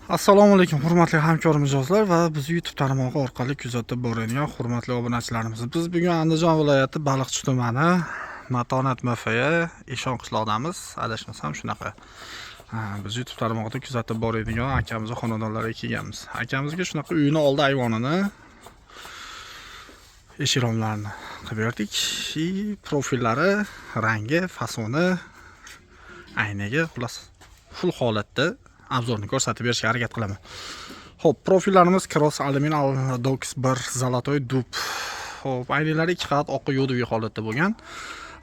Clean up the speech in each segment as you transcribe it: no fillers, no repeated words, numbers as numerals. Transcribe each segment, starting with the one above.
Assalomu alaykum hurmatli hamkor mijozlar va bizni YouTube tarmog'i orqali kuzatib boradigan hurmatli obunachilarimiz. Biz bugun Andijon viloyati Baliqchi tumani Matonat MFA Eshon qishlog'idamiz. Adashmasam shunaqa. Biz YouTube tarmog'ida kuzatib boradigan akamiz va xonadonlarga kelganmiz. Akamizga shunaqa uyini oldi ayvonini, eshik-romlarini qilib berdik. Profillari, rangi, fasoni, aynaga xullas full holatda obzorni ko'rsatib berishga harakat qilaman. Xo'p, profillarimiz Cross Alumin Dox 1 Zolotoy dub. Xo'p, aynalari 2 qavat oq yo'diviy holatda bo'lgan.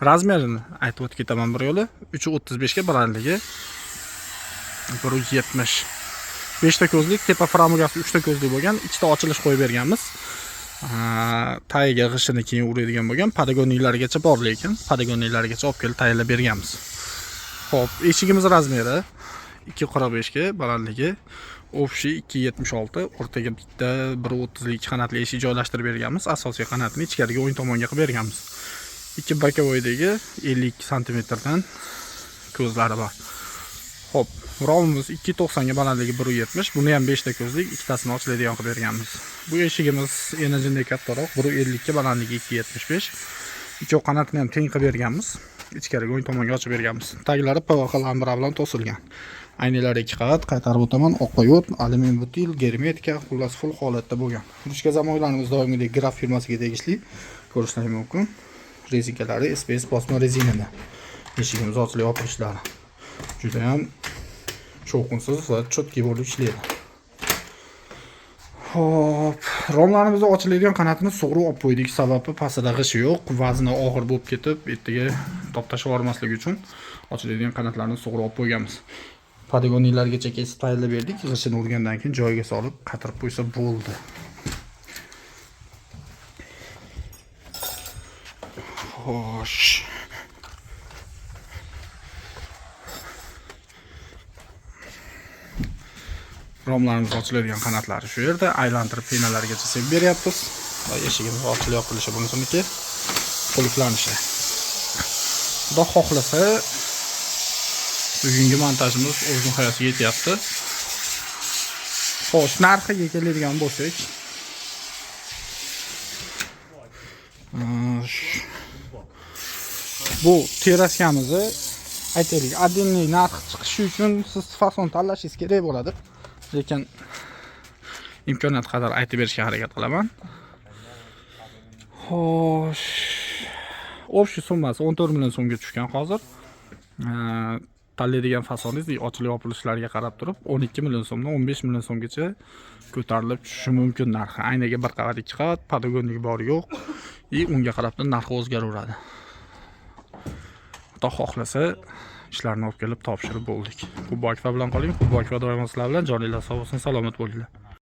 Razmerini aytib o'tib ketaman bir yo'li. 3.35 ga balandligi 1.70. 5 ta ko'zlik, tepa framugasi 3 ta ko'zlik bo'lgan, ikkita ochilish qo'yib berganmiz. Tagiga g'ishini keyin uradigan bo'lgan, podagonliklarigacha bor, lekin podagonliklarigacha olib kelib tayyorlab berganmiz. Xo'p, eshigimiz razmeri 2.45 ga balandligi, общий 2.76, o'rtaga bitta 1.32 qanotli eshik joylashtirib berganmiz. Asosiy qanotini ichkariga o'ng tomonga qilib berganmiz. 2 bokovoydagi 52 sm dan ko'zlari bor. Xo'p, romimiz 2.90 ga balandligi 1.70, buni ham 5 ta ko'zlik, ikkitasini ochiladigan qilib berganmiz. Bu eshigimiz enajidan kattaroq, 1.50 ga balandligi 2.75. Ikkovi qanotini ham teng qilib berganmiz. Ichkariga o'ng tomonga ochib berganmiz. Taglari PVH lambra bilan to'silgan. Aynalari 2 qavat, qaytarib o'taman, oqqa yo't, alyumin butil, germetika, xullas full holatda bo'lgan. Ruchka zamoylarimiz doimgidek Graf firmasiga tegishli, ko'rishingiz mumkin. Rezinkalari SPS bosma rezinada. Eshigimiz ochilib yopilishlari juda ham shovqinsiz va chotki bo'lib ishlaydi. Hop, romlarimizda ochiladigan qanotini sug'urib olib qo'ydik, sababi pastida g'ishi yo'q, vazni og'ir bo'lib ketib, ertaga toptashib yubormasligi uchun ochiladigan qanotlarni sug'urib olib qo'yganmiz. Podagonlargacha kesib tayyorlab berdik, g'ishini urgandan keyin joyiga solib qatirib qo'ysa bo'ldi. Xo'sh. Romlarimiz ochiladigan qanotlari shu yerda, aylantirib fenalargacha sepib beryapmiz. Va eshigimiz ochilib yopilishi bunisi qo'liklanishi. Xudo xohlasa bugungi montajimiz o'z nihoyasiga yetyapti. Xo'sh, narxiga keladigan bo'lsak, bu teraskamizni aytaylik, отдельный narx chiqishi uchun siz fason tanlashingiz kerak bo'ladi. Lekin imkoniyat qadar aytib berishga harakat qilaman. Xo'sh, общий summasi 14 million so'mga tushgan hozir. Tanlaydigan fasoningiz ochilib yopilishlariga qarab turib 12 million so'mdan 15 million so'mgacha ko'tarilib tushishi mumkin narxi. Aynaga bir qavat, 2 qavat, podagonlik bor yo'q, unga qarab narxi o'zgaraveradi. Xudo xohlasa ishlarni olib kelib topshirib bo'ldik. Qubbok bilan qoling, Qubbok doimo sizlar bilan, joninglar sog' bo'lsin, salomat bo'linglar.